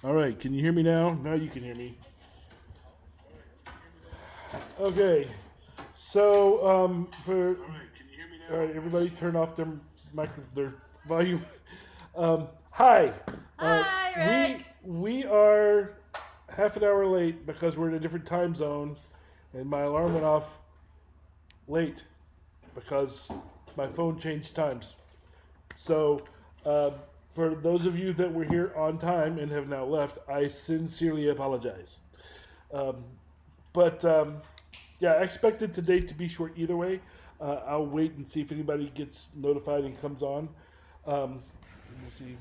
All right, can you hear me now? Now you can hear me. Okay, so for all right, everybody, turn off their their volume. Hi. Hi, Rick. We are half an hour late because we're in a different time zone, and my alarm went off late because my phone changed times. So, for those of you that were here on time and have now left, I sincerely apologize. But yeah, I expected today to be short either way. I'll wait and see if anybody gets notified and comes on. Let me see.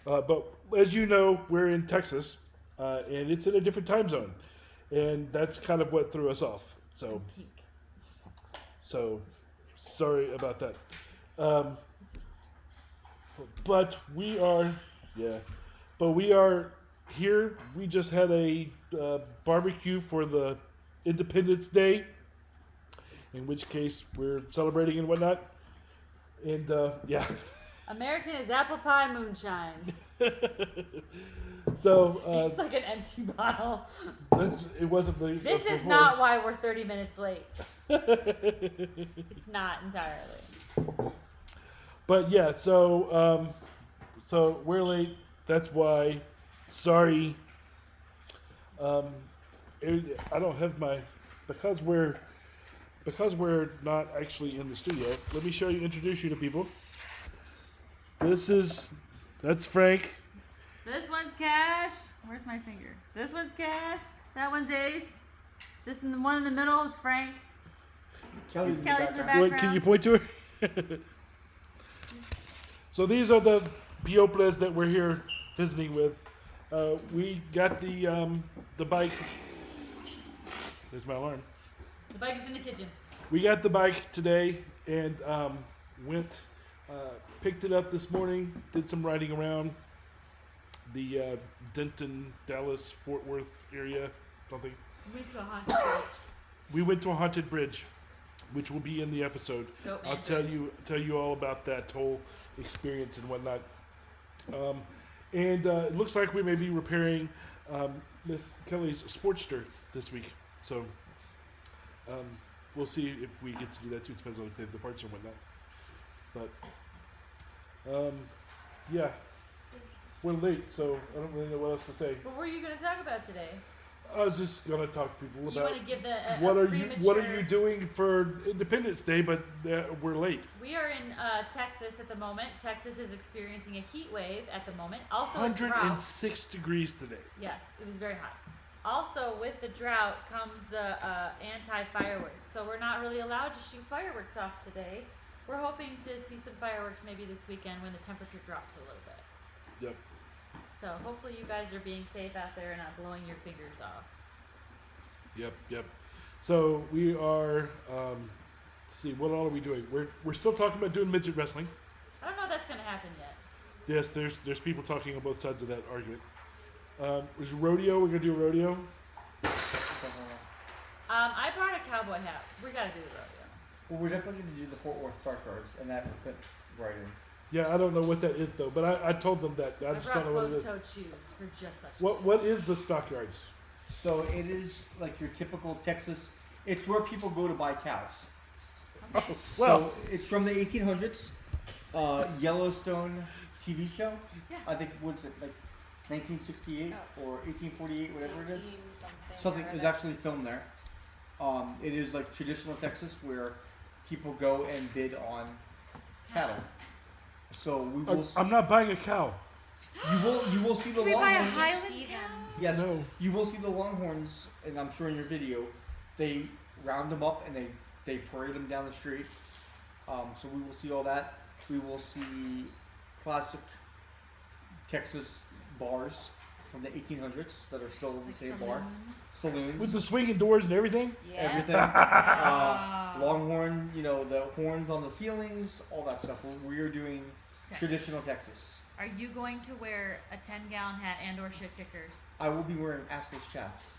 But as you know, we're in Texas, and it's in a different time zone, and that's kind of what threw us off. So sorry about that. But we are here. We just had a barbecue for the Independence Day, in which case we're celebrating and whatnot. And yeah. American is apple pie moonshine. So it's like an empty bottle. It wasn't. This is not why we're 30 minutes late. It's not entirely. But yeah, so we're late. That's why. Sorry. I don't have my because we're not actually in the studio. Let me introduce you to people. That's Frank. This one's Cash. Where's my finger? This one's Cash. That one's Ace. This one in the middle is Frank. Kelly's in the background. What, can you point to her? So these are the Pioplas that we're here visiting with. We got the bike. There's my alarm. The bike is in the kitchen. We got the bike today and picked it up this morning. Did some riding around the Denton, Dallas, Fort Worth area, something. We went to a haunted bridge, which will be in the episode. I'll tell you all about that whole experience and whatnot. And it looks like we may be repairing Miss Kelly's Sportster this week. So we'll see if we get to do that too. It depends on if they have the parts and whatnot. But yeah, we're late, so I don't really know what else to say. What were you going to talk about today? I was just gonna talk to people about you want to give what are you doing for Independence Day, but we're late. We are in Texas at the moment. Texas is experiencing a heat wave at the moment. Also, 106 degrees today. Yes, it was very hot. Also, with the drought comes the anti-fireworks. So we're not really allowed to shoot fireworks off today. We're hoping to see some fireworks maybe this weekend when the temperature drops a little bit. Yep. So hopefully you guys are being safe out there and not blowing your fingers off. Yep. So we are. Let's see, what all are we doing? We're still talking about doing midget wrestling. I don't know if that's going to happen yet. Yes, there's people talking on both sides of that argument. There's rodeo. We're gonna do a rodeo. I brought a cowboy hat. We got to do the rodeo. Well, we're definitely going to do the Fort Worth Star Cards, and that will fit right in. Yeah, I don't know what that is though, but I told them that. I just don't know what it is. Closed-toed shoes for just such. What is the stockyards? So it is like your typical Texas. It's where people go to buy cows. Okay. Well, so it's from the 1800s. Yellowstone TV show. Yeah. I think what's it like 1968 or 1848, whatever it is. Something is actually filmed there. It is like traditional Texas where people go and bid on cattle. So we will. I'm not buying a cow. You will see the Can we buy a longhorns. Highland cow? Yes, No. you will see the longhorns, and I'm sure in your video, they round them up and they parade them down the street. So we will see all that. We will see classic Texas bars from the 1800s that are still in the same bar. Saloons. With the swinging doors and everything? Yes. Everything. Longhorn, the horns on the ceilings, all that stuff. We are doing traditional Texas. Are you going to wear a 10-gallon hat and or shit kickers? I will be wearing assless chaps.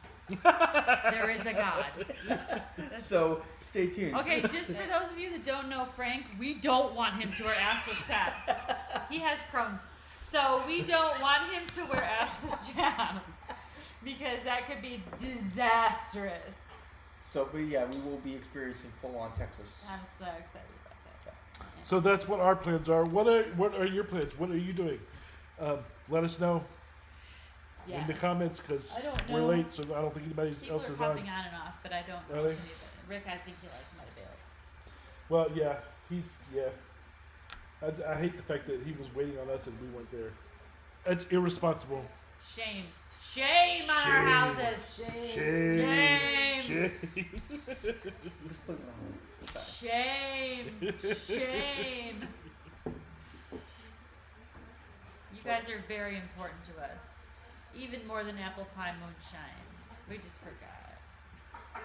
There is a God. So stay tuned. Okay, just for those of you that don't know Frank, we don't want him to wear assless chaps. He has Crohn's. So we don't want him to wear assless jams because that could be disastrous. So, but yeah, we will be experiencing full-on Texas. I'm so excited about that. Yeah. So that's what our plans are. What are your plans? What are you doing? Let us know in the Yes. comments because I don't we're know. late, so I don't think anybody People else are is on. popping on and off, but I don't know. Really? if anybody- Rick, I think he might be like. Well, yeah, I hate the fact that he was waiting on us and we weren't there. It's irresponsible. Shame. Shame on our Shame. houses. Shame. Shame. Just put it on. Shame. Shame. You guys are very important to us. Even more than apple pie moonshine. We just forgot.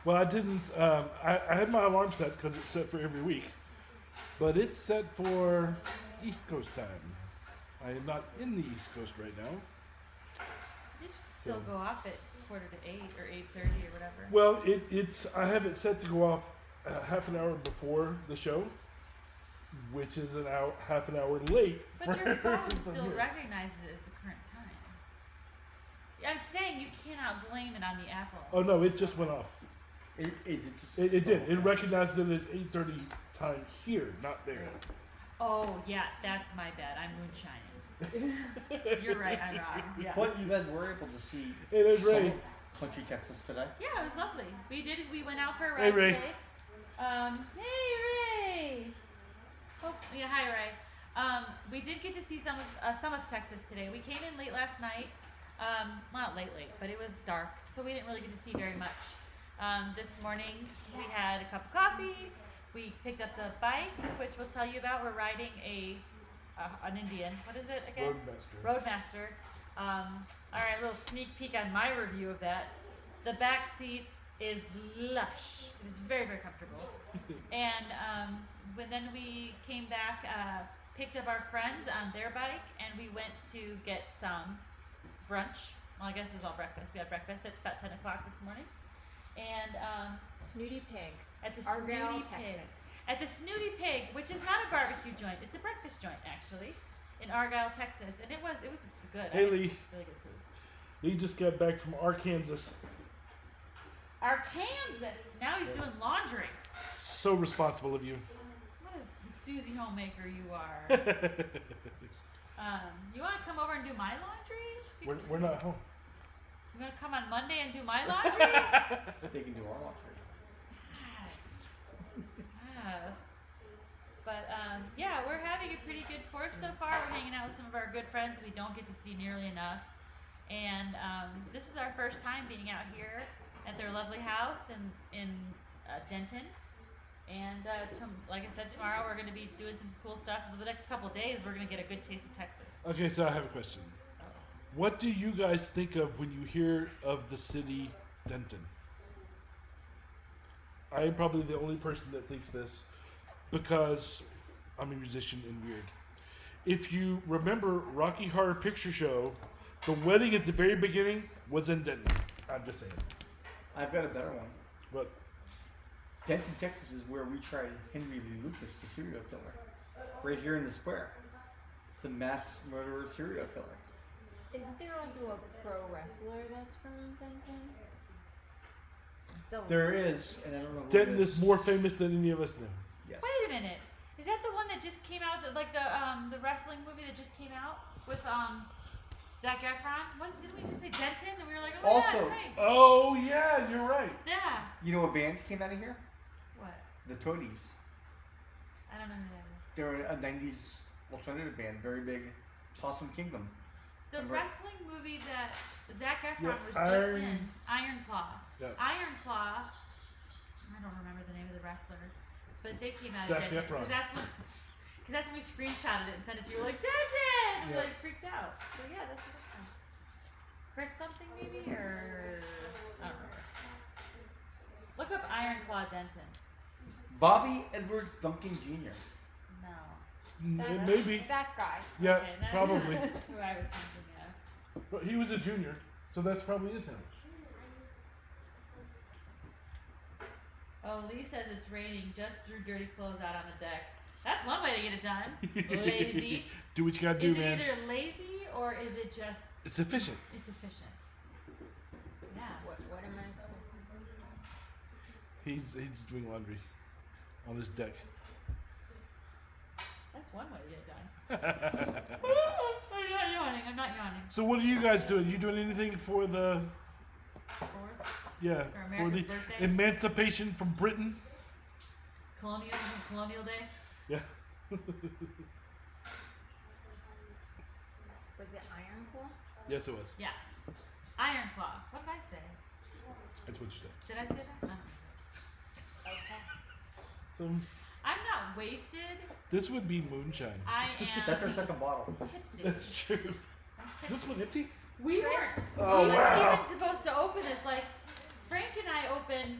Well, I didn't. I had my alarm set because it's set for every week, but it's set for East Coast time. I am not in the East Coast right now. It should still So- go off at 7:45 or 8:30 or whatever. Well, it's. I have it set to go off half an hour before the show, which is half an hour late. But for your phone some still here. recognizes it as the current time. I'm saying you cannot blame it on the Apple. Oh no, it just went off. It It did. It recognized it as 8:30 time here, not there. Oh, yeah, that's my bad. I'm moonshining. You're right, I'm wrong. Yeah. But you guys were able to see It is some Ray. of country Texas today. Yeah, it was lovely. We went out for a Hey, ride Ray. today. Hey Ray. Oh, yeah, hi Ray. We did get to see some of Texas today. We came in late last night. Well, not late, but it was dark, so we didn't really get to see very much. This morning we had a cup of coffee. We picked up the bike, which we'll tell you about. We're riding an Indian. What is it again? Roadmaster. All right, a little sneak peek on my review of that. The back seat is lush. It is very, very comfortable. And then we came back, picked up our friends on their bike, and we went to get some brunch. Well, I guess it was all breakfast. We had breakfast at about 10 o'clock this morning. And Snooty Pig. at the Argyle, Snooty Pig. Texas. At the Snooty Pig, which is not a barbecue joint, it's a breakfast joint actually, in Argyle, Texas, and it was good. Hey, I had Lee. really good food. He just got back from Arkansas. Arkansas. Now he's doing laundry. So responsible of you. What a Susie homemaker you are. You want to come over and do my laundry? We're not home. You want to come on Monday and do my laundry? They can do our laundry. Yes. Yes. But yeah, we're having a pretty good 4th so far. We're hanging out with some of our good friends we don't get to see nearly enough. And this is our first time being out here at their lovely house in Denton. And like I said, tomorrow we're going to be doing some cool stuff. For the next couple of days, we're going to get a good taste of Texas. Okay, so I have a question. What do you guys think of when you hear of the city Denton? I am probably the only person that thinks this because I'm a musician and weird. If you remember Rocky Horror Picture Show, the wedding at the very beginning was in Denton. I'm just saying. I've got a better one. But Denton, Texas is where we tried Henry Lee Lucas, the serial killer. Right here in the square. The mass murderer serial killer. Isn't there also a pro wrestler that's from Denton? There is, and I don't know who Denton it is more famous than any of us know. Yes. Wait a minute. Is that the one that just came out? Like the wrestling movie that just came out with Zac Efron? Didn't we just say Denton? And we were like, oh my Also- God, right. Oh yeah, you're right. Yeah. You know what band came out of here? What? The Toadies. I don't know who that is. They're a 90s alternative band, very big. Possum Kingdom. The Remember? wrestling movie that Zac Efron Yeah, was just in, Iron Claw. Yeah. Iron Claw. I don't remember the name of the wrestler, but they came out Zac of Denton. Efron. Because that's when we screenshotted it and sent it to you. We're like, Denton! And we Yeah. like freaked out. So yeah, that's what it's from. Chris something maybe, or I don't remember. Look up Iron Claw Denton. Bobby Edward Duncan Jr. No. Maybe. That guy. Yeah, Okay, that's probably. who I was thinking of. But he was a junior, so that's probably is him. Oh, Lee says it's raining. Just threw dirty clothes out on the deck. That's one way to get it done. Lazy. Do what you gotta do, Is it man. either lazy or is it just? It's efficient. It's efficient. Yeah. What am I supposed to do? He's doing laundry on his deck. That's one way to get it done. I'm not yawning. I'm not yawning. So what are you guys doing? You doing anything for the Fourth, yeah For for the America's birthday? emancipation from Britain? Colonial Day. Yeah. Was it Iron Claw? Yes, it was. Yeah. Iron Claw. What did I say? That's what you said. Did I say that? I don't know. Okay. So I'm not wasted. this would be moonshine. I That's our am second bottle. tipsy. That's true. I'm Is this tipsy. one empty? We weren't. Oh, we weren't wow. even supposed to open this. Like, Frank and I opened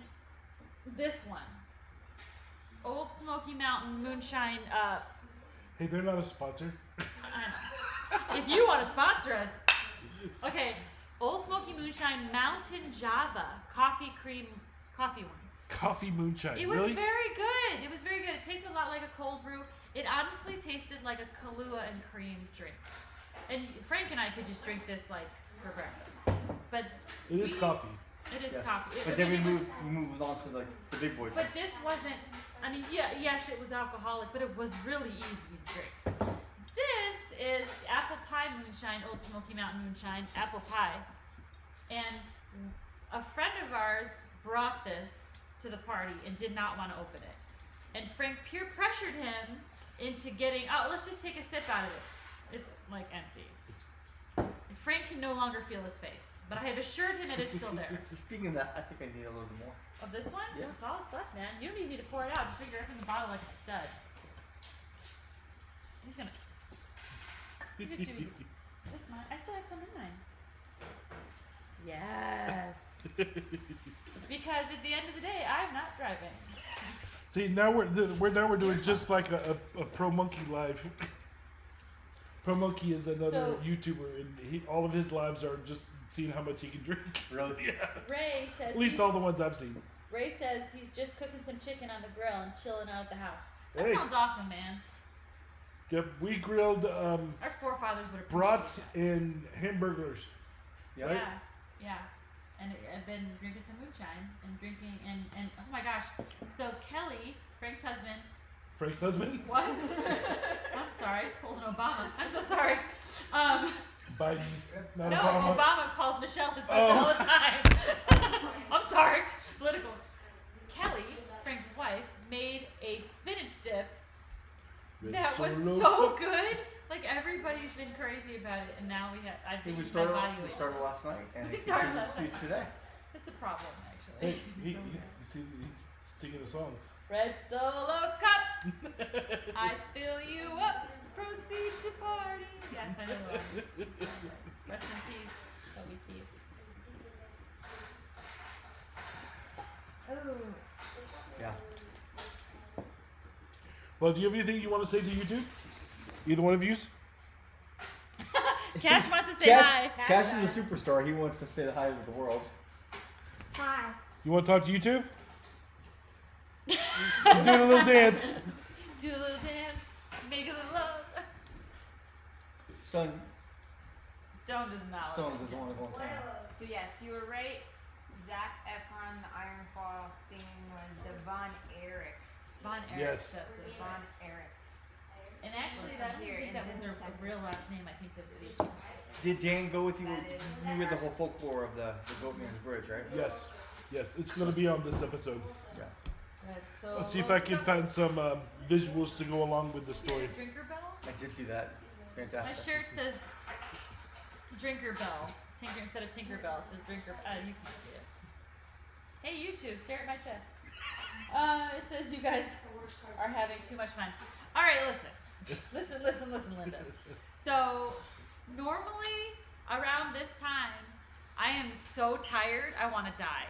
this one. Old Smoky Mountain Moonshine. Hey, they're not a sponsor. I know. If you want to sponsor us, okay. Old Smoky Moonshine Mountain Java coffee cream coffee one. Coffee moonshine. It was really? very good. It was very good. It tasted a lot like a cold brew. It honestly tasted like a Kahlua and cream drink. And Frank and I could just drink this like for breakfast. But It is coffee. It is Yes. coffee. But then we moved on to like the big boy. But this wasn't. I mean, yes, it was alcoholic, but it was really easy to drink. This is apple pie moonshine, Old Smoky Mountain moonshine, apple pie, and a friend of ours brought this to the party and did not want to open it, and Frank peer pressured him into getting. Oh, let's just take a sip out of it. It's like empty. Frank can no longer feel his face, but I have assured him that it's still there. Speaking of that, I think I need a little bit more. Of this one? Yeah. That's all that's left, man. You don't even need to pour it out. Just drink it right from the bottle like a stud. He's gonna. Give it to me. This mine. I still have some in mine. Yes. Because at the end of the day, I'm not driving. See, now we're doing just like a Pro Monkey live. Pro Monkey is another So- YouTuber, and all of his lives are just seeing how much he can drink. Really? Yeah. Ray says. At least he's- all the ones I've seen. Ray says he's just cooking some chicken on the grill and chilling out at the house. That Hey. sounds awesome, man. Yep, we grilled Our forefathers would appreciate brats that. and hamburgers. Yeah. Right? Yeah. And I've been drinking some moonshine and drinking and oh my gosh. So Kelly, Frank's husband. Frank's husband. What? I'm sorry, I just called an Obama. I'm so sorry. Biden. Not No, Obama. Obama calls Michelle his husband Oh. all the time. I'm sorry. Political. Kelly, Frank's wife, made a spinach dip that was so good. Like everybody's been crazy about it, and now I've been We eating my started, body we weight. started last night and We it started continues last night. today. It's a problem, actually. Hey, you see, he's singing a song. Red Solo Cup, I fill you up. Proceed to party. Yes, I know the one. Rest in peace, Toby Keith. Oh. Yeah. Well, do you have anything you want to say to YouTube? Either one of yous? Cash wants to say hi. Cash is a superstar. He wants to say hi to the world. Hi. You want to talk to YouTube? He's doing a little dance. Do a little dance, make a little love. Stone Stone does not. doesn't want to go on camera. So yes, you were right. Zac Efron, the Iron Claw thing was the Von Erich. Von Erich Yes. says this, Von right? Erich. And actually, From that I here think in that was their Denton, Texas. real last name. I think that they changed. Did Dan go with you? That is- You with the whole folklore of the Goatman's Bridge, right? Yes. Yes, it's going to be on this episode. Yeah. Right, so Let's see if I can find some visuals to go along with the story. Drinker Bell. I did see that. My Fantastic. shirt says Drinker Bell. Tinker instead of Tinker Bell, it says Drinker. You can't see it. Hey YouTube, stare at my chest. It says you guys are having too much fun. All right, listen, Linda. So normally around this time, I am so tired I want to die.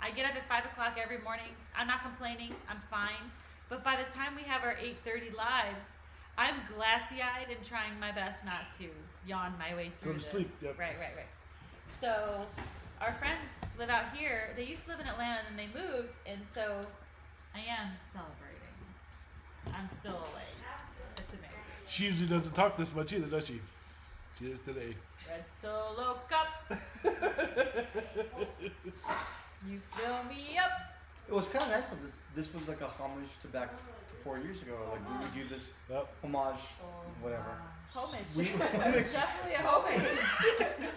I get up at 5 o'clock every morning. I'm not complaining. I'm fine. But by the time we have our 8:30 lives, I'm glassy-eyed and trying my best not to yawn my way through Go to this. sleep, yep. Right. So our friends live out here. They used to live in Atlanta and then they moved, and so I am celebrating. I'm still awake. It's amazing. She usually doesn't talk this much either, does she? She is today. Red Solo Cup, you fill me up. It was kind of nice that this was like a homage to back to 4 years ago. Like we would do this Yep. homage, whatever. Homage. We- It's definitely a homage.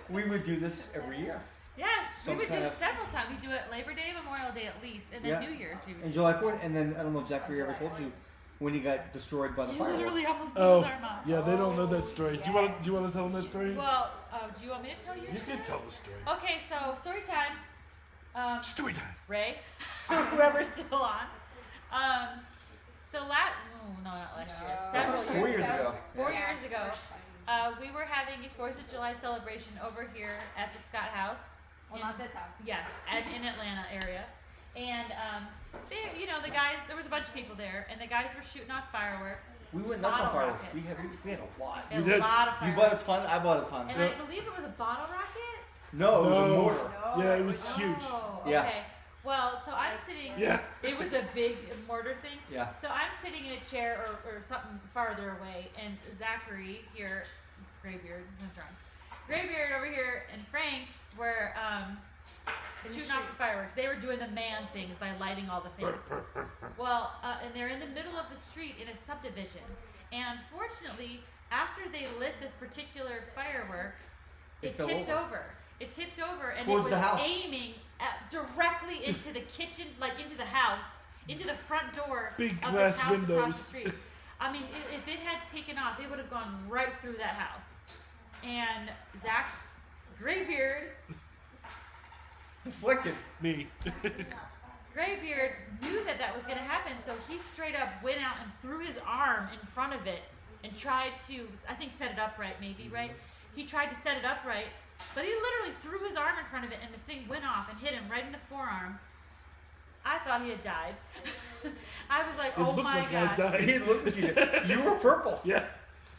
We would do this every year. Yes, we Some would do kind it of- several times. We do it Labor Day, Memorial Day at least, and then Yeah. New Year's. We would And do July it. 4th, and then I don't know if Zachary ever told you when he got destroyed by the He fireworks. literally almost blew Oh, his arm out. yeah, they don't know that story. Do you want to tell them that story? Well, do you want me to tell you? You can tell the story. Okay, so story time. Story time. Ray, whoever's still on. So not last year. Several 4 years ago. ago. 4 years ago, we were having a 4th of July celebration over here at the Scott House. Well, in- not this house. Yes, in Atlanta area. And they, the guys, there was a bunch of people there, and the guys were shooting off fireworks. We went nuts on Bottle fireworks. rockets. We had a lot. And did. a lot of You fireworks. bought a ton. I bought a ton. And I believe it was a bottle rocket. No, it was a No. mortar. Yeah, it was huge. Oh, Yeah. okay. Well, so I'm sitting. Yeah. It was a big mortar thing. Yeah. So I'm sitting in a chair or something farther away, and Zachary here, Graybeard, I'm drunk. Graybeard over here, and Frank were shooting off the fireworks. They were doing the man things by lighting all the things. Well, and they're in the middle of the street in a subdivision, and unfortunately, after they lit this particular firework, It it fell tipped over. over. It tipped over, and Towards it the was house. aiming directly into the kitchen, like into the house, into the front door Big of glass this house across windows. the street. I mean, if it had taken off, it would have gone right through that house. And Zach, Graybeard, Deflected. Me. Graybeard knew that was going to happen, so he straight up went out and threw his arm in front of it and tried to, I think, set it upright, maybe, right? He tried to set it upright, but he literally threw his arm in front of it, and the thing went off and hit him right in the forearm. I thought he had died. I was like, It oh looked my like I gosh. died. He looked at you. You were purple. Yeah.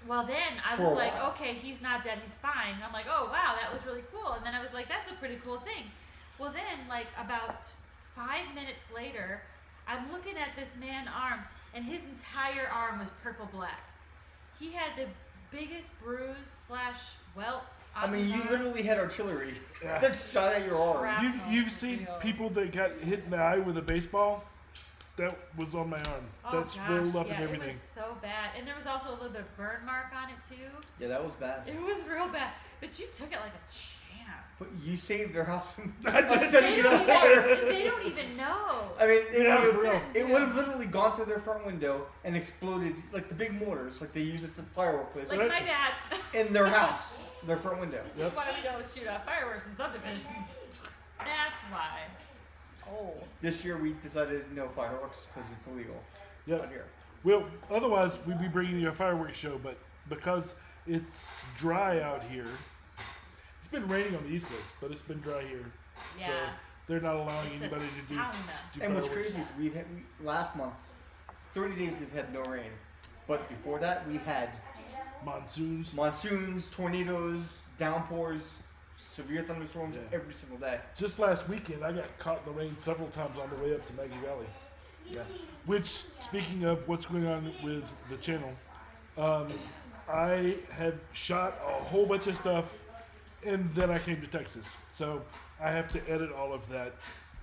Well, then I For was a like, while. okay, he's not dead, he's fine. And I'm like, oh, wow, that was really cool. And then I was like, that's a pretty cool thing. Well, then, like, about 5 minutes later, I'm looking at this man's arm, and his entire arm was purple-black. He had the biggest bruise / welt I on mean, his you arm. literally had artillery Yeah. that shot at your arm. Crap. You've seen Real. people that got hit in the eye with a baseball? That was on my arm. Oh, that swelled up yeah, and everything. it was so bad. And there was also a little bit of burn mark on it, too. Yeah, that was bad. It was real bad. But you took it like a champ. But you saved their house from I did. setting it on fire. They don't even know. I mean, Yeah, for real. it would have literally gone through their front window and exploded like the big mortars, like they use at the firework place, Like my dad. in their house, their front window. This is why we don't shoot off fireworks in subdivisions. That's why. Oh. This year we decided no fireworks because it's illegal out Yep. here. Well, otherwise we'd be bringing you a fireworks show, but because it's dry out here, it's been raining on the East Coast, but it's been dry here. So Yeah. they're not allowing It's anybody a to do sauna. And what's fireworks. crazy is last month, 30 days we've had no rain, but before that we had Monsoons. monsoons, tornadoes, downpours, severe thunderstorms Yeah. every single day. Just last weekend, I got caught in the rain several times on the way up to Maggie Valley. Yeah. Which, speaking of what's going on with the channel, I had shot a whole bunch of stuff, and then I came to Texas. So I have to edit all of that.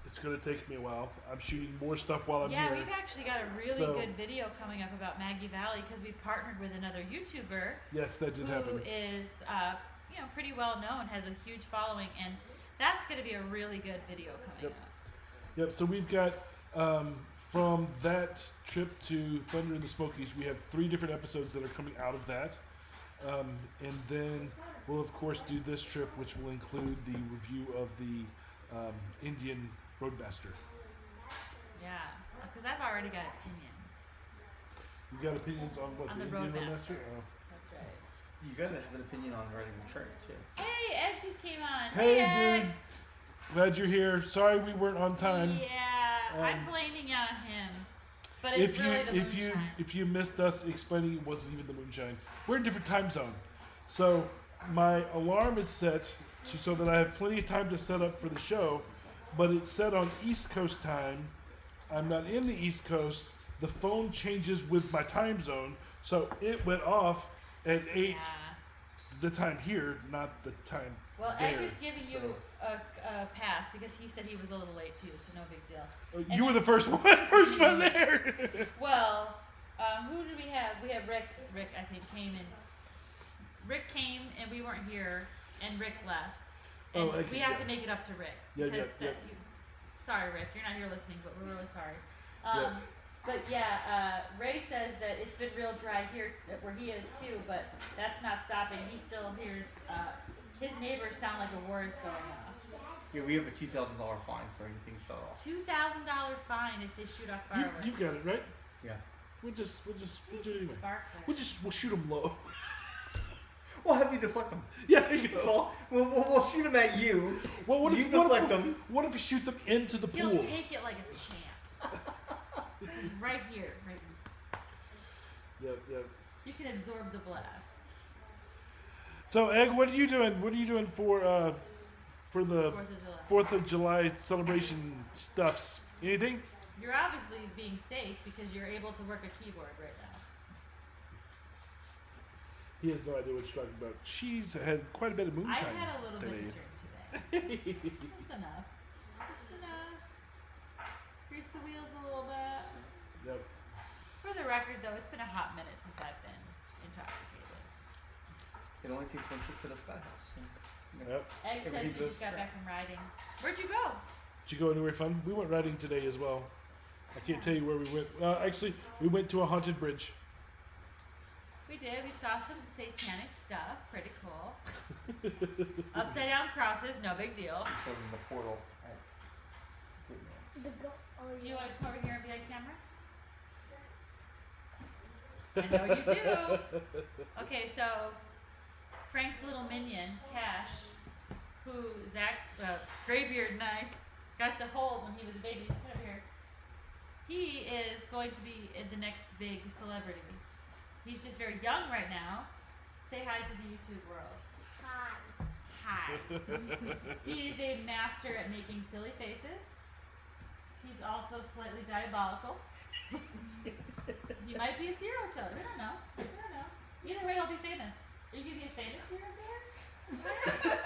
It's going to take me a while. I'm shooting more stuff while I'm Yeah, here. we've actually got a really So- good video coming up about Maggie Valley because we partnered with another YouTuber Yes, that did who happen. is, pretty well known, has a huge following, and that's going to be a really good video coming Yep. up. Yep, so we've got, from that trip to Thunder in the Smokies, we have 3 different episodes that are coming out of that. And then we'll, of course, do this trip, which will include the review of the Indian Roadmaster. Yeah, because I've already got opinions. You've got opinions on what? On the Indian Roadmaster. Oh. That's right. You gotta have an opinion on riding the train too. Hey, Ed just came on. Hey, Ed. dude. Glad you're here. Sorry we weren't on time. Yeah, I'm blaming it on him. But it's If you really the moonshine. if you missed us explaining it wasn't even the moonshine. We're in a different time zone. So my alarm is set so that I have plenty of time to set up for the show, but it's set on East Coast time. I'm not in the East Coast, the phone changes with my time zone, so it went off at 8 Yeah. the time here, not the time Well, there. Egg is giving so. you a pass because he said he was a little late too, so no big deal. You were the first one there. Well, who did we have? We have Rick. Rick, I think, came in. Rick came and we weren't here, and Rick left. And Oh, okay, we have yeah. to make it up to Rick. Yeah, because yeah. sorry, Rick, you're not here listening, but we're really sorry. Yeah. But yeah, Ray says that it's been real dry here where he is too, but that's not stopping. He still hears his neighbors sound like a war is going off. Yeah, we have a $2,000 fine for anything shut off. $2,000 fine if they shoot off fireworks. You got it right. Yeah. We'll do it anyway. Sparkler. We'll shoot them low. We'll have you deflect them. Yeah, there you That's go. all. We'll shoot them at you. Well, what You if deflect them. What if we shoot them into the He'll pool? take it like a champ. Just right here, right. Yep. You can absorb the blast. So, Egg, what are you doing? What are you doing for the 4th of July. 4th of July celebration stuffs? Anything? You're obviously being safe because you're able to work a keyboard right now. He has no idea what you're talking about. She's had quite a bit of I moonshine had a little bit today. of drink today. That's enough. That's enough. Grease the wheels a little bit. Yep. For the record, though, it's been a hot minute since I've been intoxicated. It only takes one trip to the sky house. Yep. Egg says Everything he goes just got fast. back from riding. Where'd you go? Did you go anywhere fun? We went riding today as well. I can't tell you where we went. Actually, we went to a haunted bridge. We did. We saw some satanic stuff. Pretty cool. Upside down crosses, no big deal. Because in the portal. Do you want to come over here and be on camera? I know you do. Okay, so Frank's little minion, Cash, who Graybeard and I got to hold when he was a baby. Come over here. He is going to be the next big celebrity. He's just very young right now. Say hi to the YouTube world. Hi. He is a master at making silly faces. He's also slightly diabolical. He might be a serial killer. We don't know. Either way, he'll be famous. Are you gonna be a famous serial killer?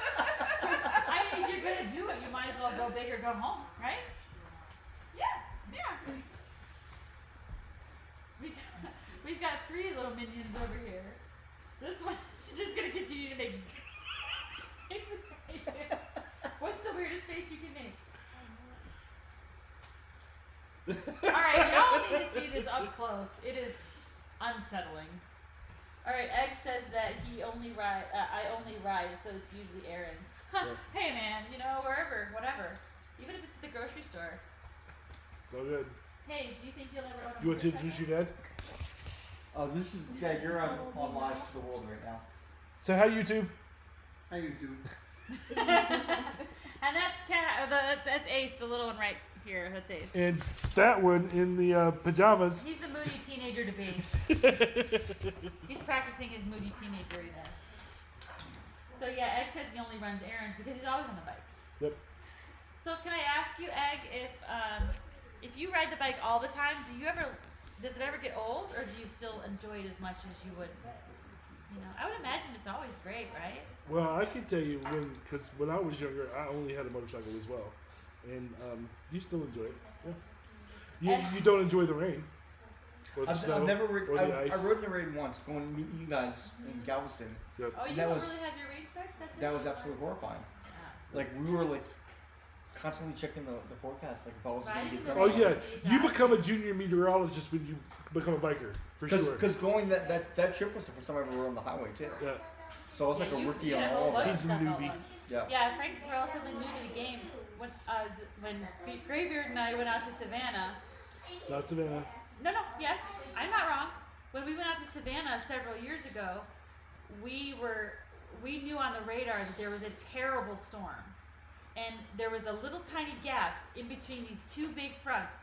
I mean, if you're gonna do it, you might as well go big or go home, right? Yeah. We've got 3 little minions over here. This one is just gonna continue to make faces right here. What's the weirdest face you can make? Alright, y'all need to see this up close. It is unsettling. Alright, Egg says that I only ride, so it's usually errands. Huh, Yep. Hey man, wherever, whatever. Even if it's at the grocery store. So good. Hey, do you think you'll ever own a You want to introduce your dad? Oh, this is you're on live to the world right now. So hi YouTube. How you do? And that's Ace, the little one right here. That's Ace. And that one in the pajamas. He's the moody teenager to be. He's practicing his moody teenageriness. So yeah, Egg says he only runs errands because he's always on the bike. Yep. So can I ask you, Egg, if you ride the bike all the time, does it ever get old, or do you still enjoy it as much as you would? I would imagine it's always great, right? Well, I can tell you because when I was younger, I only had a motorcycle as well, and you still enjoy it. Yeah. You don't enjoy the rain. Or the snow, I've never or ridden. the ice. I rode in the rain once, going to meet you guys in Galveston. Yep. Oh, you That don't was- really have your rain specs? That's That was interesting. absolutely horrifying. Yeah. Like we were constantly checking the forecast, like if I was going to Riding get in done. the Oh rain. yeah, you become a junior meteorologist when you become a biker, for sure. Because going that trip was the first time I ever rode on the highway too. Yeah. So I was like a you rookie did on a whole all of bunch that. of He's a stuff all newbie. at once. Yeah. Yeah, Frank's relatively new to the game. When Graybeard and I went out to Savannah. Not Savannah. No, yes, I'm not wrong. When we went out to Savannah several years ago, we knew on the radar that there was a terrible storm, and there was a little tiny gap in between these 2 big fronts,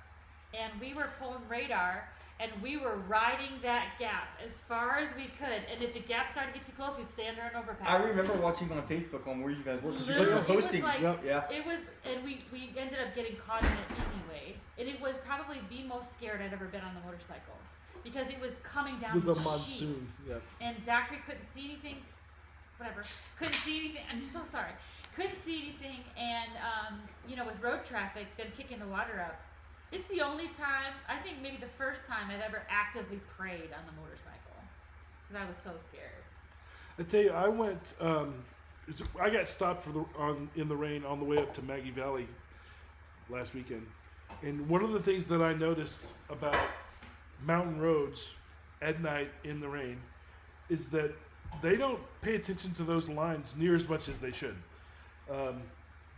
and we were pulling radar, and we were riding that gap as far as we could. And if the gap started to get too close, we'd stay under an overpass. I remember watching on Facebook on where you guys were. You guys Literally, were it was posting. like- Yeah. It was, and we ended up getting caught in it anyway. And it was probably the most scared I'd ever been on the motorcycle because it was coming down It was in a monsoon. sheets. Yep. And Zachary couldn't see anything. Whatever. Couldn't see anything. I'm so sorry. Couldn't see anything. And, with road traffic, then kicking the water up. It's the only time, I think maybe the first time I've ever actively prayed on the motorcycle. Because I was so scared. I tell you, I went. I got stopped in the rain on the way up to Maggie Valley last weekend, and one of the things that I noticed about mountain roads at night in the rain is that they don't pay attention to those lines near as much as they should.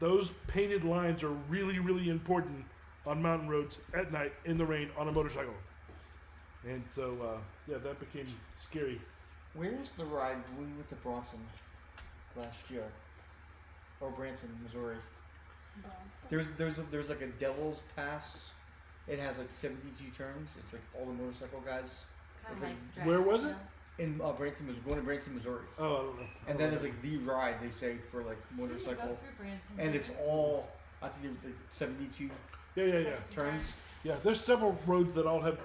Those painted lines are really, really important on mountain roads at night in the rain on a motorcycle, and so that became scary. Where's the ride when we went to Bronson last year? Or Branson, Missouri. There's like a Devil's Pass. It has like 72 turns. It's like all the motorcycle guys. Kind It's of like- like Where was it? In Branson, going to Branson, Missouri. Oh, I don't know. And then there's like the ride they say for like Go motorcycle. through Branson. And it's all, I think there's like 72 Yeah. turns. Yeah, there's several roads that all have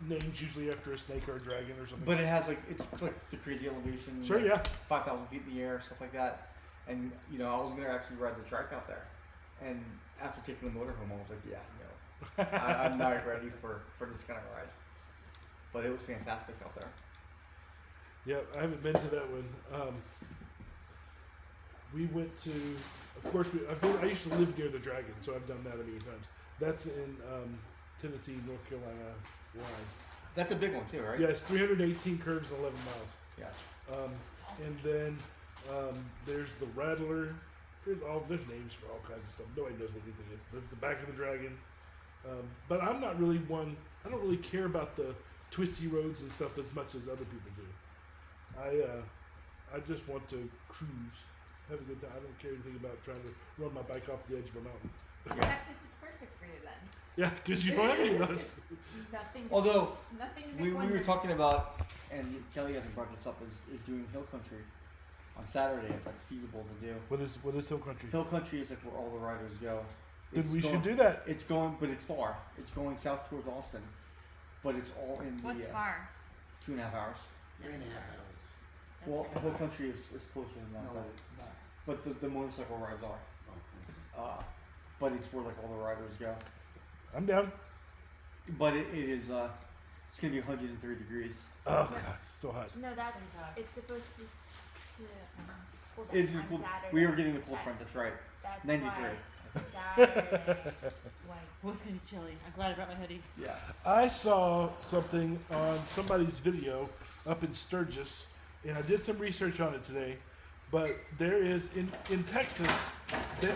names, usually after a snake or a dragon or something. But it has like, it's like the crazy elevation. Sure, like yeah. 5,000 feet in the air, stuff like that. And, I was going to actually ride the track out there. And after taking the motorhome, I was like, yeah, no. I'm not ready for this kind of ride. But it was fantastic out there. Yeah, I haven't been to that one. We went to, of course, I used to live near the Dragon, so I've done that a million times. That's in Tennessee, North Carolina line. That's a big one too, right? Yeah, it's 318 curves and 11 miles. Yeah. And then there's the Rattler. There's names for all kinds of stuff. Nobody knows what anything is. There's the Back of the Dragon. But I'm not really one. I don't really care about the twisty roads and stuff as much as other people do. I just want to cruise, have a good time. I don't care anything about trying to run my bike off the edge of a mountain. So Texas is perfect for you then. Yeah, because you don't have any of those. Nothing. Although, nothing to we make were wonder. talking about, and Kelly hasn't brought this up, is doing Hill Country on Saturday if that's feasible to do. What is Hill Country? Hill Country is like where all the riders go. Then we going- should do that. It's going, but it's far. It's going south towards Austin, but it's all in the What's far? 2.5 hours. That's Well, pretty Hill far. Country is closer than that, but the motorcycle rides are. But it's where like all the riders go. I'm down. But it is it's gonna be 103 degrees. Oh god, it's so hot. No, that's Pretty hot. it's supposed to cool down It's on cool. Saturday. We were getting the cold front. That's right. That's 93. why Saturday Well, it's gonna be chilly. I'm glad I brought my hoodie. Yeah. I saw something on somebody's video up in Sturgis, and I did some research on it today. But there is in Texas,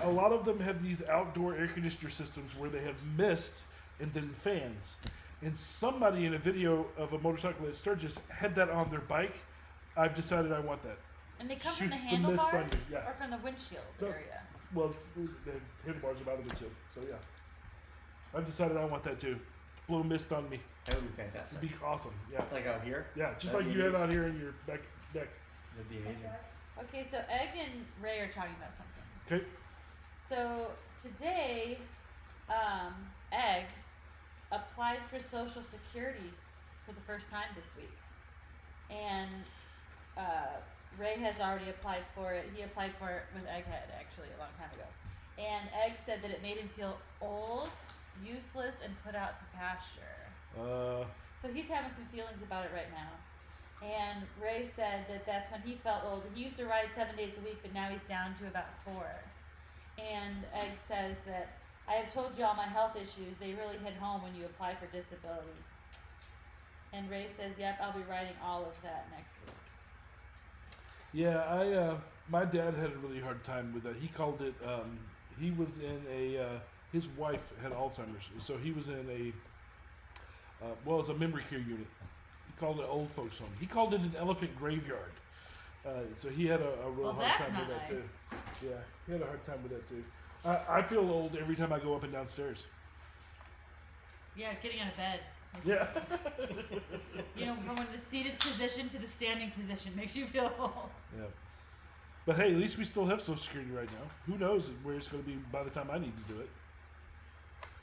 a lot of them have these outdoor air conditioner systems where they have mist and then fans. And somebody in a video of a motorcycle at Sturgis had that on their bike. I've decided I want that. And they come from the Shoots the mist handlebars on you, yeah. or from the windshield No. area. Well, the handlebars are out of the chip, so yeah. I've decided I want that too. Blow mist on me. That would be fantastic. It'd be awesome. Yeah. Like out here. Yeah, just That'd like be you have amazing. out here in your back deck. That'd be amazing. Okay, so Egg and Ray are talking about something. Okay. So today, Egg applied for Social Security for the first time this week, and Ray has already applied for it. He applied for it with Egghead actually a long time ago, and Egg said that it made him feel old, useless, and put out to pasture. So he's having some feelings about it right now. And Ray said that that's when he felt old. He used to ride 7 days a week, but now he's down to about 4. And Egg says that, I have told you all my health issues. They really hit home when you apply for disability. And Ray says, yep, I'll be writing all of that next week. Yeah, my dad had a really hard time with that. He called it. He was in a. His wife had Alzheimer's, so he was in a. Well, it's a memory care unit. He called it old folks home. He called it an elephant graveyard. So he had a real Well, hard that's time not with that nice. too. Yeah, he had a hard time with that too. I feel old every time I go up and downstairs. Yeah, getting out of bed. Yeah. You know, from the seated position to the standing position makes you feel old. Yeah. But hey, at least we still have Social Security right now. Who knows where it's going to be by the time I need to do it.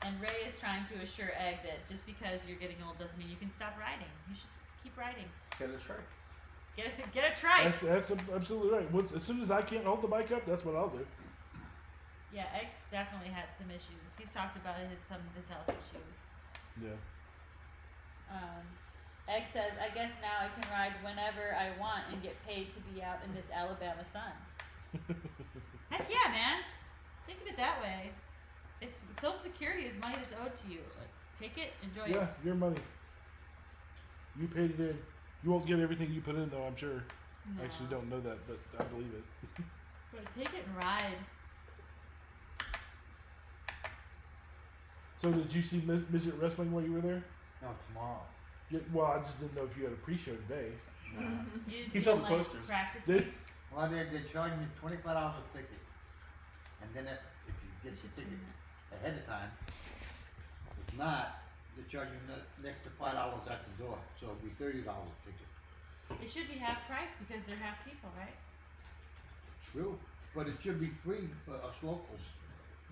And Ray is trying to assure Egg that just because you're getting old doesn't mean you can stop riding. You should keep riding. Get a trike. Get a trike. That's absolutely right. As soon as I can't hold the bike up, that's what I'll do. Yeah, Egg's definitely had some issues. He's talked about some of his health issues. Yeah. Egg says, I guess now I can ride whenever I want and get paid to be out in this Alabama sun. Heck yeah, man. Think of it that way. It's Social Security is money that's owed to you. Like, take it, enjoy it. Yeah, your money. You paid it in. You won't get everything you put in, though, I'm sure. No. I actually don't know that, but I believe it. But take it and ride. So did you see midget wrestling while you were there? No, tomorrow. Yeah, well, I just didn't know if you had a pre-show today. No. You didn't He see saw him, the like, posters. practicing. Did- Well, they're charging you $25 a ticket. And then if you get your ticket ahead of time, if not, they're charging the extra $5 at the door. So it'll be $30 a ticket. It should be half price because they're half people, right? True. But it should be free for us locals.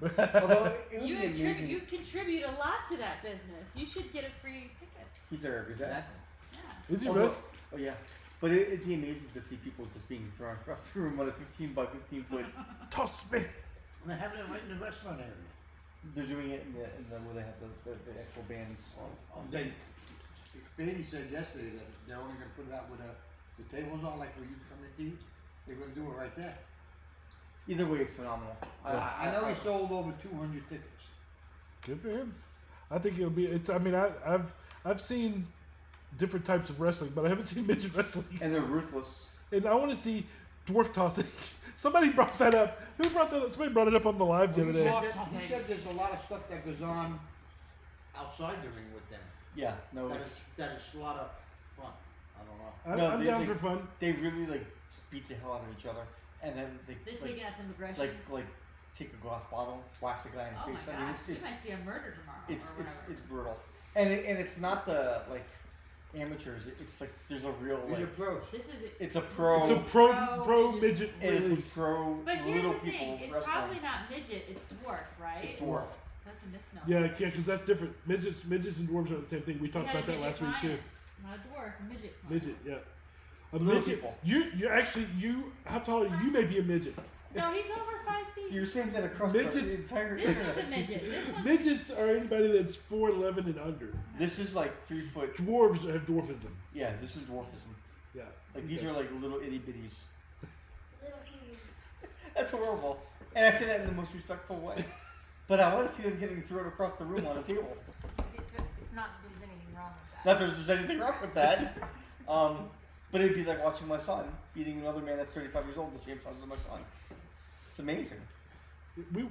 Although it would You be amazing. you contribute a lot to that business. You should get a free ticket. He's there every day. Exactly. Yeah. Is he Although- really? Oh yeah, but it'd be amazing to see people just being thrown across the room on a 15 by 15 foot. Toss me. And they're having it right in the restaurant area. They're doing it in the where they have the actual bands. They, Beatty said yesterday that they're only gonna put it out where the tables are, like where you come to eat. They're gonna do it right there. Either way, it's phenomenal. I know he sold over 200 tickets. Good for him. I think it'll be. It's. I mean, I've seen different types of wrestling, but I haven't seen midget wrestling. And they're ruthless. And I want to see dwarf tossing. Somebody brought that up. Who brought that up? Somebody brought it up on the live the other day. He said there's a lot of stuff that goes on outside the ring with them. Yeah, no, That is a lot of fun. I don't know. I'm No, down they- for fun. they really like beat the hell out of each other, and then They're like taking out some aggressions. like take a glass bottle, whack the guy in the oh my face. I mean, gosh, you might see a murder tomorrow it's or whatever. it's brutal, and it's not the like amateurs. It's like there's a real These are like pros. This is it. it's a pro. It's a pro Pro midget and it's league. a pro But here's little the people thing, it's wrestling. probably not midget, it's dwarf, right? It's dwarf. That's a misnomer. Yeah, because that's different. Midgets and dwarves are the same thing. We talked about that last week too. Not a dwarf, a midget. Midget, yeah. A Little midget. people. You actually how tall are you? You may be a midget. No, he's over 5 feet. You're saying that across Midgets- the entire This internet. is a midget. This one's Midgets are anybody that's 4'11" and under. This is like 3 foot. Dwarves have dwarfism. Yeah, this is dwarfism. Yeah. Like these are like little itty bitties. Little humans. That's horrible. And I say that in the most respectful way. But I want to see them getting thrown across the room on a table. It's not that there's anything wrong with that. Not that there's anything wrong with that. But it'd be like watching my son beating another man that's 35 years old, the same size as my son. It's amazing.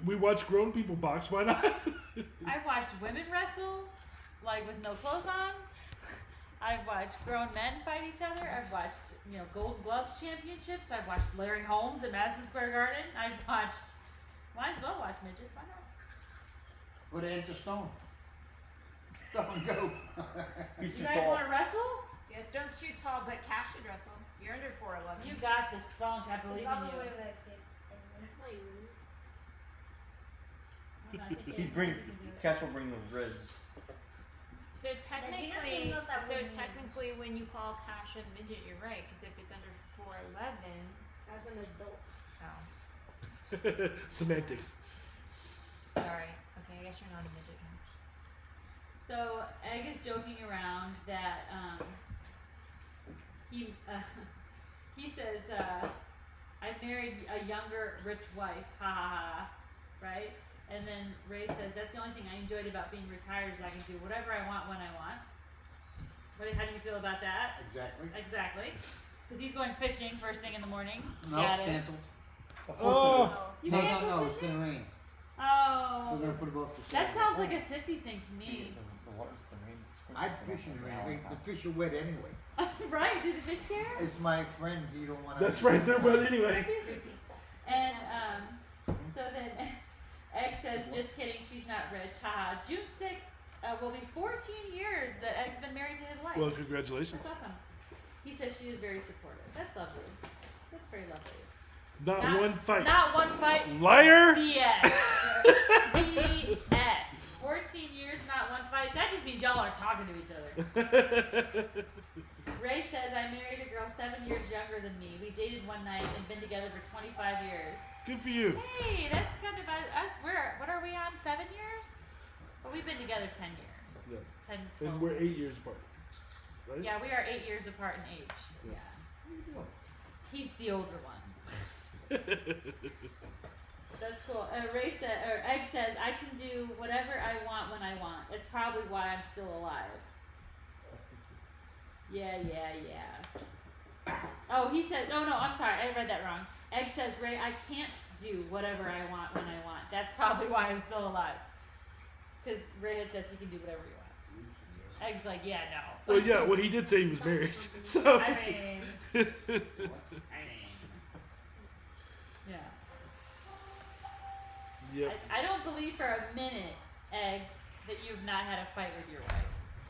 We watch grown people box. Why not? I've watched women wrestle, like with no clothes on. I've watched grown men fight each other. I've watched, Golden Gloves championships. I've watched Larry Holmes at Madison Square Garden. I've watched. Might as well watch midgets. Why not? Put it into stone. Stone go. He's You too guys tall. want to wrestle? Yeah, Stone's too tall, but Cash should wrestle. You're under 4'11. You got this spunk. I believe in Probably you. would have let it. Hold on, I think He'd it- bring, you can do it. Cash will bring the Riz. So technically, know that would mean. when you call Cash a midget, you're right. Because if it's under 4'11, As an adult. oh, Semantics. sorry. Okay, I guess you're not a midget. Huh? So Egg is joking around that he he says I married a younger rich wife, ha ha ha, right? And then Ray says that's the only thing I enjoyed about being retired is I can do whatever I want when I want. How do you feel about that? Exactly. Exactly, because he's going fishing first thing in the morning. No, Yeah, it is. canceled. Of course You No, canceled no, it's fishing? gonna rain. Oh, We're gonna put it off to that Saturday. sounds like a sissy thing to it is. me. The water's the rain. I'd fish in the rain. The fish are wet anyway. Right? Did the fish care? It's my friend. He don't wanna. That's right. They're wet anyway. And so then Egg says, just kidding, she's not rich. Haha. June 6th, will be 14 years that Egg's been married to his wife. Well, congratulations. That's awesome. He says she is very supportive. That's lovely. That's very lovely. Not one fight. Not one fight. Liar. BS. BS. 14 years, not one fight. That just means y'all are talking to each other. Ray says, I married a girl 7 years younger than me. We dated one night and been together for 25 years. Good for you. Hey, that's kind of us. What are we on? 7 years? Well, we've been together 10 years. Yeah. 10, 12. And we're 8 years apart. Right? Yeah, we are 8 years apart in age. Yeah. Yeah. He's the older one. That's cool. Egg says, I can do whatever I want when I want. It's probably why I'm still alive. Yeah. Oh, he said, no, I'm sorry. I read that wrong. Egg says, Ray, I can't do whatever I want when I want. That's probably why I'm still alive. Because Ray had says he can do whatever he wants. Egg's like, yeah, no. Well, yeah. Well, he did say he was married. So. I mean, yeah. Yep. I don't believe for a minute, Egg, that you've not had a fight with your wife.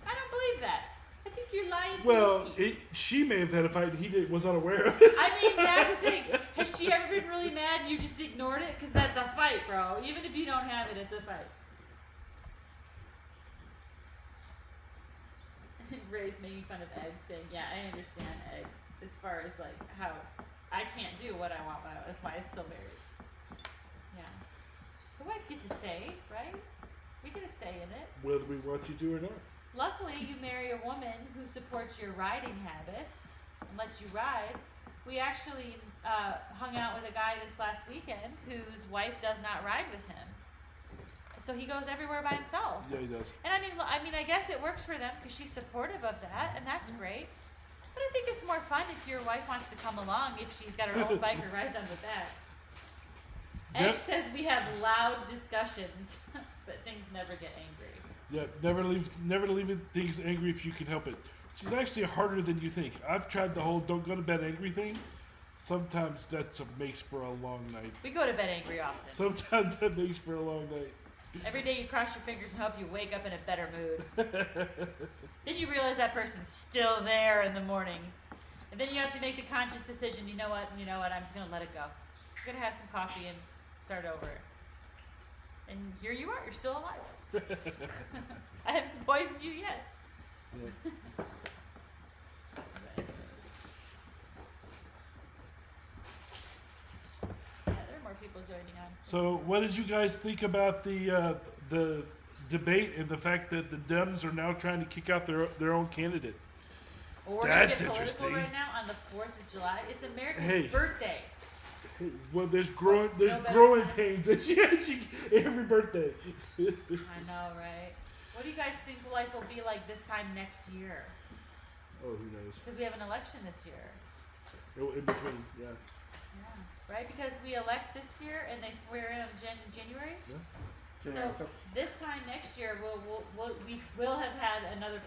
I don't believe that. I think you're lying through Well, your teeth. she may have had a fight and he was unaware of it. I mean, that's the thing. Has she ever been really mad and you just ignored it? Because that's a fight, bro. Even if you don't have it, it's a fight. Ray's making fun of Egg, saying, yeah, I understand, Egg, as far as, like, how I can't do what I want. That's why I'm still married. Yeah. The wife gets a say, right? We get a say in it. Whether we want you to or not. Luckily, you marry a woman who supports your riding habits and lets you ride. We actually hung out with a guy this last weekend whose wife does not ride with him. So he goes everywhere by himself. Yeah, he does. And I mean, I guess it works for them because she's supportive of that, and that's great. But I think it's more fun if your wife wants to come along if she's got her own bike or rides on with that. Egg Yep. says we have loud discussions, but things never get angry. Yeah, never leave things angry if you can help it. Which is actually harder than you think. I've tried the whole don't go to bed angry thing. Sometimes that makes for a long night. We go to bed angry often. Sometimes that makes for a long night. Every day you cross your fingers and hope you wake up in a better mood. Then you realize that person's still there in the morning. And then you have to make the conscious decision, you know what, I'm just going to let it go. I'm going to have some coffee and start over. And here you are, you're still alive. I haven't poisoned you yet. Yeah. Yeah, there are more people joining on. So, what did you guys think about the debate and the fact that the Dems are now trying to kick out their own candidate? Well, we're going That's to get political interesting. right now on the 4th of July. It's America's Hey. birthday. Well, there's no growing better time. pains that she every birthday. I know, right? What do you guys think life will be like this time next year? Oh, who knows? Because we have an election this year. Oh, in between, yeah. Yeah. Right? Because we elect this year and they swear in on January. So this time next year, we will have had another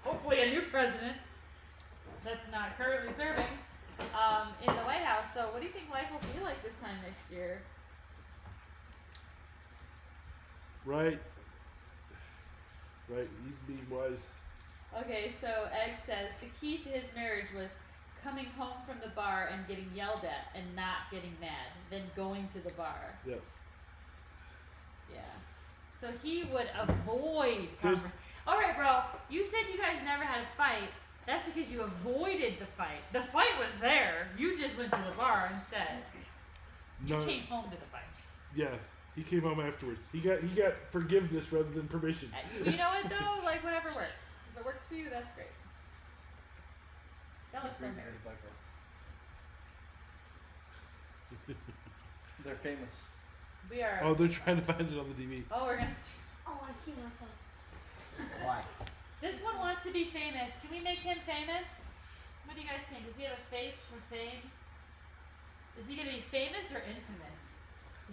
hopefully a new president that's not currently serving in the White House. So what do you think life will be like this time next year? Right. He's being wise. Okay, so Egg says the key to his marriage was coming home from the bar and getting yelled at and not getting mad, then going to the bar. Yeah. Yeah. So he would avoid There's- All right, bro. You said you guys never had a fight. That's because you avoided the fight. The fight was there. You just went to the bar instead. You No. came home to the fight. Yeah. He came home afterwards. He got forgiveness rather than permission. You know what though? Like whatever works. If it works for you, that's great. Y'all are still married. They're famous. We are. Oh, they're trying to find it on the TV. Oh, we're gonna. Oh, I see myself. Why? This one wants to be famous. Can we make him famous? What do you guys think? Does he have a face for fame? Is he gonna be famous or infamous?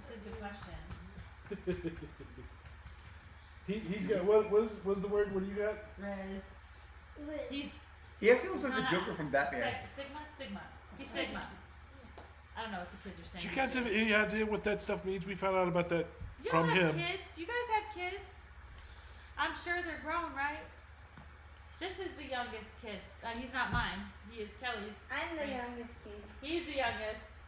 This is the question. He's got what's the word? What do you got? Riz. Liz. He's He actually looks like no, the no, Joker from Batman. Sigma. He's Sigma. I don't know what the kids are Do saying. you guys have any idea what that stuff means? We found out about that You from don't have him. kids? Do you guys have kids? I'm sure they're grown, right? This is the youngest kid. He's not mine. He is Kelly's. I'm the friend's. youngest kid. He's the youngest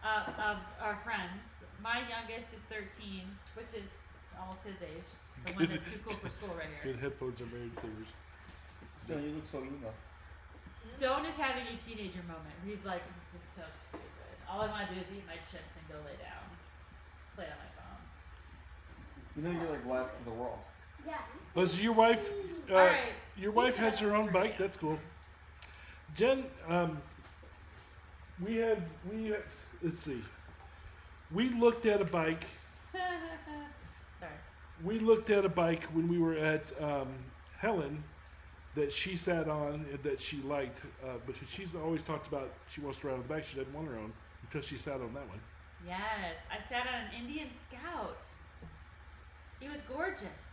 of our friends. My youngest is 13, which is almost his age. The one that's too cool for school right here. Good headphones are married savers. Still, you look so emo. Stone is having a teenager moment. He's like, this is so stupid. All I want to do is eat my chips and go lay down. Play on my phone. You know you're like wives to the world. Yeah. But so your wife, Alright. your wife These are has her own for bike. you. That's cool. Jen, we had, let's see. We looked at a bike. Sorry. We looked at a bike when we were at Helen that she sat on and that she liked because she's always talked about she wants to ride on the bike. She doesn't want her own until she sat on that one. Yes, I sat on an Indian Scout. It was gorgeous,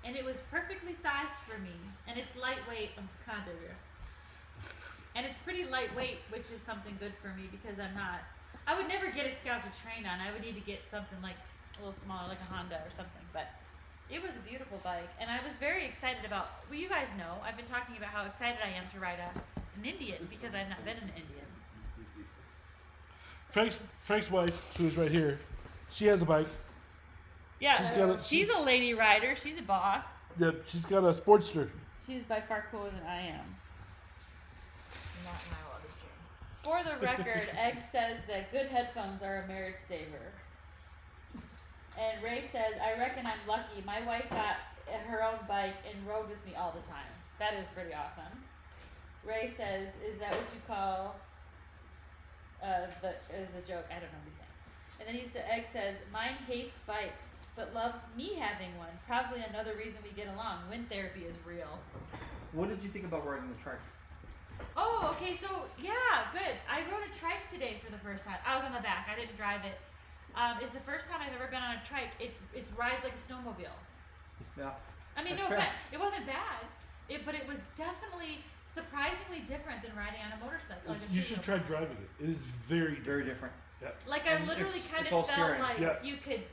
and it was perfectly sized for me, and it's lightweight. Oh God, there we go. And it's pretty lightweight, which is something good for me because I would never get a Scout to train on. I would need to get something like a little smaller, like a Honda or something. But it was a beautiful bike, and I was very excited about. Well, you guys know I've been talking about how excited I am to ride an Indian because I've not been an Indian. Frank's wife, who's right here, she has a bike. Yeah, she's a lady rider. She's a boss. Yep, she's got a Sportster. She's by far cooler than I am. Not in my wildest dreams. For the record, Egg says that good headphones are a marriage saver. And Ray says, I reckon I'm lucky. My wife got her own bike and rode with me all the time. That is pretty awesome. Ray says, is that what you call the joke? I don't know what he's saying. And then Egg says, mine hates bikes, but loves me having one. Probably another reason we get along. Wind therapy is real. What did you think about riding the trike? Oh, okay, so, yeah, good. I rode a trike today for the first time. I was on the back. I didn't drive it. It's the first time I've ever been on a trike. It rides like a snowmobile. Yeah. I mean, That's no fair. offense. It wasn't bad. But it was definitely surprisingly different than riding on a motorcycle. Like a You should two-wheel. try driving it. It is very Very different. different. Like, I And literally it's- kind it's of all felt steering. like Yeah. you could.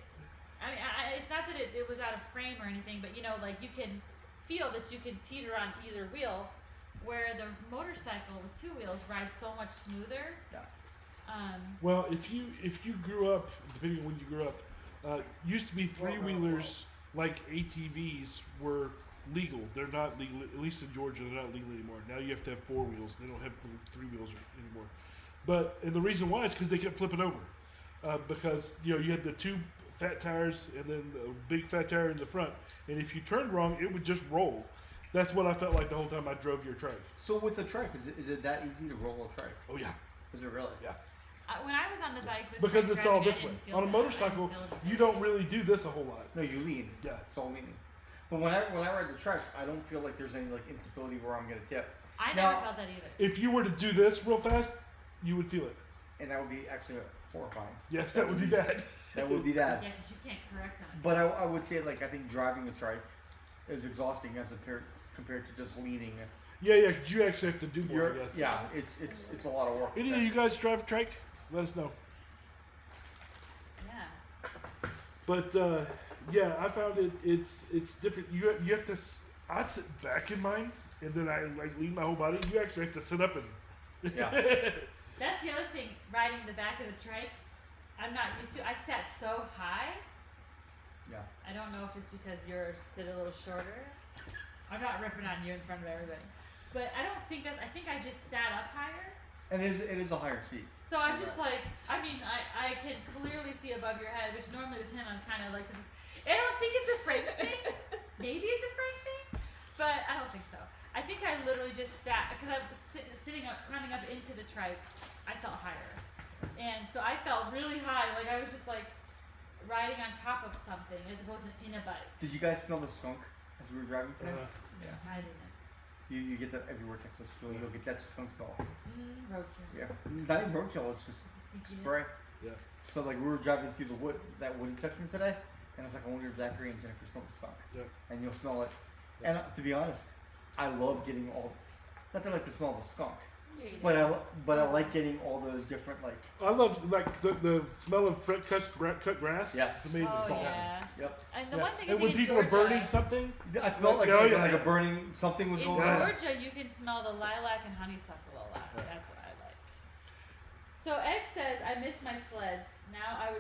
I mean, it's not that it was out of frame or anything, but like you can feel that you can teeter on either wheel, where the motorcycle with two wheels rides so much smoother. Yeah. Well, if you grew up, depending on when you grew up, used to be three-wheelers like ATVs were legal. They're not legal, at least in Georgia. They're not legal anymore. Now you have to have four wheels. They don't have three wheels anymore. And the reason why is because they kept flipping over, because you had the two fat tires and then the big fat tire in the front, and if you turned wrong, it would just roll. That's what I felt like the whole time I drove your trike. So with the trike, is it that easy to roll a trike? Oh yeah, Is it really? yeah. When I was on the bike with Because Frank it's all driving, I this way. didn't feel On a that. motorcycle, I didn't feel the you don't really do this a whole lot. No, you lean. Yeah. It's all leaning. But when I ride the trike, I don't feel like there's any like instability where I'm gonna tip, I Now- never felt that either. If you were to do this real fast, you would feel it. and that would be actually horrifying. Yes, that would be bad. That would be Yeah, bad. 'cause you can't correct on it. But I would say like I think driving a trike is exhausting as compared to just leaning. Yeah, 'cause you actually have to do more, I guess. Yeah, it's a lot of work. Any of you guys drive a trike? Let us know. Yeah. But yeah, I found it's different. You have to. I sit back in mine, and then I like lean my whole body. You actually have to sit up and. Yeah. That's the other thing, riding the back of the trike, I'm not used to. I sat so high. Yeah. I don't know if it's because you're sit a little shorter. I'm not ripping on you in front of everybody. But I don't think that, I think I just sat up higher. And it is a higher seat. So I'm just like, I mean, I can clearly see above your head, which normally with him I'm kind of like, I don't think it's a frame thing. Maybe it's a frame thing, but I don't think so. I think I literally just sat, because I was sitting up, climbing up into the trike, I felt higher. And so I felt really high, like I was just like riding on top of something as opposed to in a bike. Did you guys smell the skunk as we were driving today? Yeah. I didn't. You get that everywhere, Texas. You'll get that skunk smell. Roadkill. Yeah. It's not even roadkill. It's just It's stinky. spray. Yeah. So like we were driving through that wooded section today, and I was like, I wonder if Zach and Jennifer smell the skunk. Yeah. And you'll smell it. And to be honest, I love getting all. Not that I like the smell of the skunk, But I like getting all those different like. I love like the smell of cut grass. Yes. It's amazing. Oh It's awesome. yeah. Yep. And the Yeah. one thing I And think when in people are Georgia, burning something, I smelled like, Oh, like, yeah, like yeah. a burning something was in going Yeah. on. Georgia, you can smell the lilac and honeysuckle a lot. Yeah. That's what I like. So Egg says, "I miss my sleds. Now that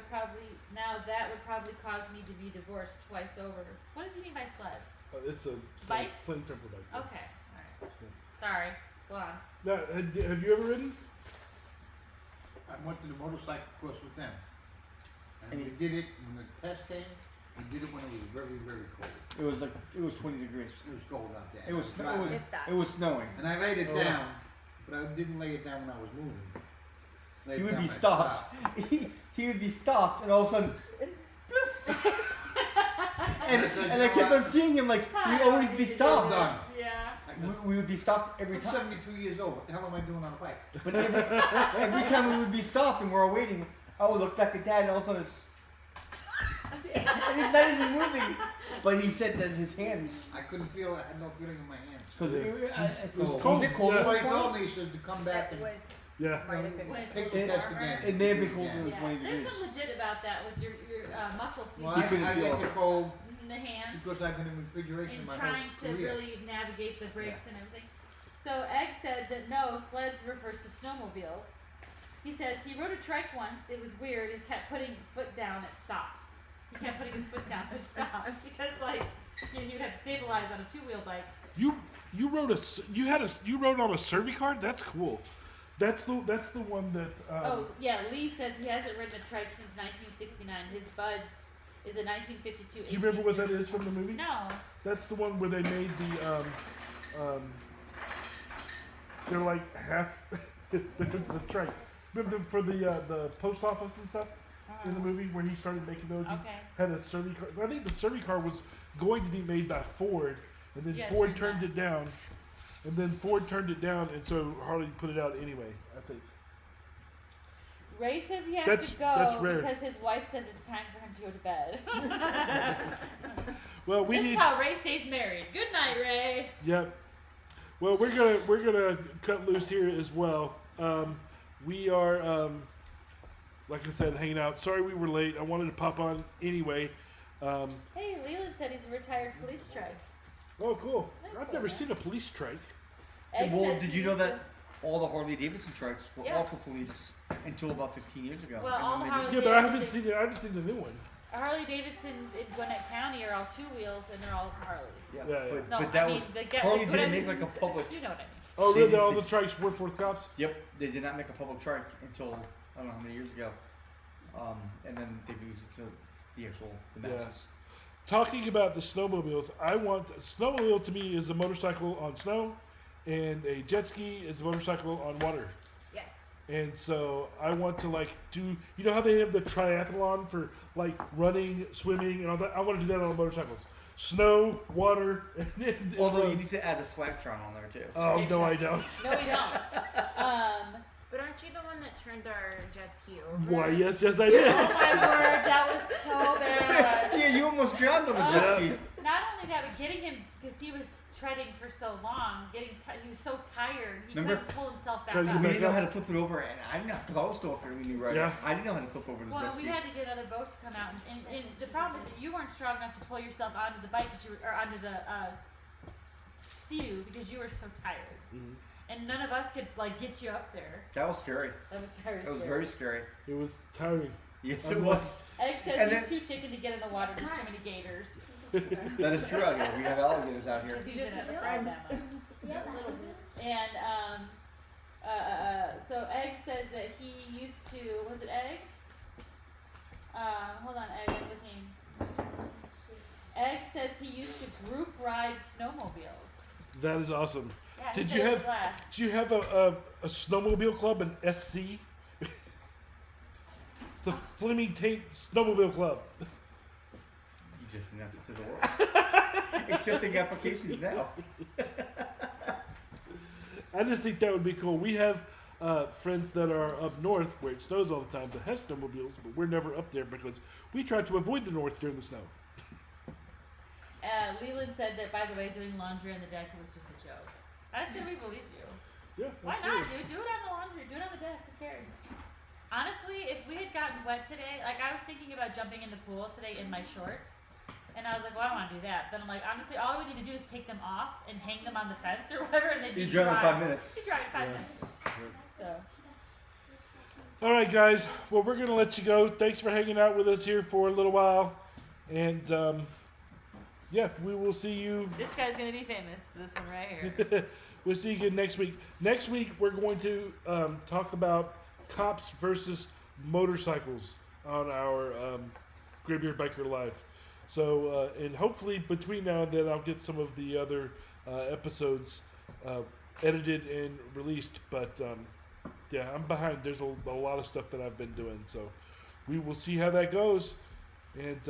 would probably cause me to be divorced twice over." What does he mean by sleds? it's a Bikes? slang term for bike. Okay. All right. Sorry. Go on. Now, have you ever ridden? I went to the motorcycle course with them. And And we did it when the test came, we did it when it was very, very cold. It was 20 degrees. It was cold out there. It was dry. If that. it was snowing. And I laid it Oh. down, but I didn't lay it down when I was moving. Laid He it would down be when I stopped. He would be stopped, and all of a sudden, and I kept on seeing him like we'd always be Well stopped. done. Yeah. We would be stopped every I'm time. 72 years old. What the hell am I doing on a bike? But every time we would be stopped and we're all waiting, I would look back at Dad, and all of a sudden and he's not even moving. But he said that his hands, I couldn't feel. I had no feeling in my hands. because it was cold. cold. Was it cold? Yeah. Well, he last told night? me, he said to come back and Yeah. might have been When it's take a the little test warmer. again. It may have been colder Yeah. than Yeah. 20 There's degrees. some legit about that with your muscle Well, He seizure couldn't I feel get it. the cold in the hands. because I've been in refrigeration And my trying whole to career. really navigate the brakes and everything. So Egg said that no, sleds refers to snowmobiles. He says he rode a trike once. It was weird. He kept putting his foot down at stops. He kept putting his foot down at stops because like he would have to stabilize on a two-wheel bike. You rode you rode on a Servicard? That's cool. That's the one that. Oh yeah, Lee says he hasn't ridden a trike since 1969. His Buds is a 1952. Do you remember what that is from the movie? No. That's the one where they made the they're like half. It's a trike. Remember for the post office and stuff in the movie where he started making those. He Okay. had a Servicar. I think the Servicar was going to be made by Ford, and then Yeah, Ford turned turned it down. And then Ford turned it down, and so Harley put it out anyway. I think. Ray says he has That's- to that's go rare. because his wife says it's time for him to go to bed. Well, we this need. is how Ray stays married. Good night, Ray. Yep. Well, we're gonna cut loose here as well. We are, like I said, hanging out. Sorry we were late. I wanted to pop on anyway. Hey, Leland said he's a retared police trike. Oh, cool. That's I've cool, never man. seen a police trike. Egg Well, says did he you know used that all the Harley Davidson trikes were Yeah. all for police until about 15 years ago? Well, And all then the they Harley Yeah, but I Davidson- haven't seen the new one. Harley Davidsons in Gwinnett County are all two wheels and they're all Harleys. Yeah, Yeah, yeah. But, No, but that I mean, was the get, Harley what I didn't mean- make like a public. You know what I mean. Oh, They really? did- All the trikes were for cops? Yep, they did not make a public trike until I don't know how many years ago, and then they've used it to the actual the Yeah. masses. Talking about the snowmobiles, snowmobile to me is a motorcycle on snow, and a jet ski is a motorcycle on water. Yes. And so I want to like do, you know how they have the triathlon for like running, swimming, and all that. I want to do that on motorcycles. Snow, water, and Although you roads. need to add the Swagtron on there too. Oh no, I don't. No, we don't. But aren't you the one that turned our jet ski over? Why? Yes, I Oh did. my word, that was so bad. Yeah, you almost drowned on the jet Yeah. ski. Not only that, but getting him because he was treading for so long, he was so tired, he Remember? couldn't pull himself back Trying to up. get We didn't know how to flip it over, and I didn't know because I was still a fairly new rider. Yeah. I didn't know how to flip over the Well, jet we ski. had to get another boat to come out, and the problem is that you weren't strong enough to pull yourself onto the bike, or onto the Sea-Doo because you were so tired, Mhm. and none of us could like get you up there. That was scary. That was very That was scary. very scary. It was tiring. Yes, I'm it like- was. Egg says And he's then- too chicken to get in the water. There's too many gators. That is true out here. We have alligators out here. Because he doesn't have a friend that much. Yeah, A little bit. And so Egg says that he used to, was it Egg? Hold on, Egg, I'm looking. Egg says he used to group ride snowmobiles. That is awesome. Yeah, he Did said you it was have? blast. Did you have a snowmobile club, an SC? It's the Fleming Tate Snowmobile Club. You just announced it to the world. Accepting applications now. I just think that would be cool. We have friends that are up north where it snows all the time that have snowmobiles, but we're never up there because we try to avoid the north during the snow. Leland said that, by the way, doing laundry on the deck was just a joke. I said we believed you. Yeah. Why absolutely. not, dude? Do it on the laundry. Do it on the deck. Who cares? Honestly, if we had gotten wet today, like I was thinking about jumping in the pool today in my shorts, and I was like, well, I don't want to do that. Then I'm like, honestly, all we need to do is take them off and hang them on the fence or whatever, and they'd be You drown in dry. 5 minutes. You dry in 5 Yeah. minutes. So. All right, guys. Well, we're gonna let you go. Thanks for hanging out with us here for a little while, and yeah, we will see you. This guy's gonna be famous. This one right here. We'll see you again next week. Next week, we're going to talk about cops versus motorcycles on our Graybeard Biker Live. So, and hopefully between now and then, I'll get some of the other episodes edited and released. But yeah, I'm behind. There's a lot of stuff that I've been doing. So we will see how that goes. And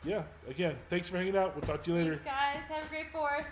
yeah, again, thanks for hanging out. We'll talk to you later. Thanks, guys. Have a great 4th.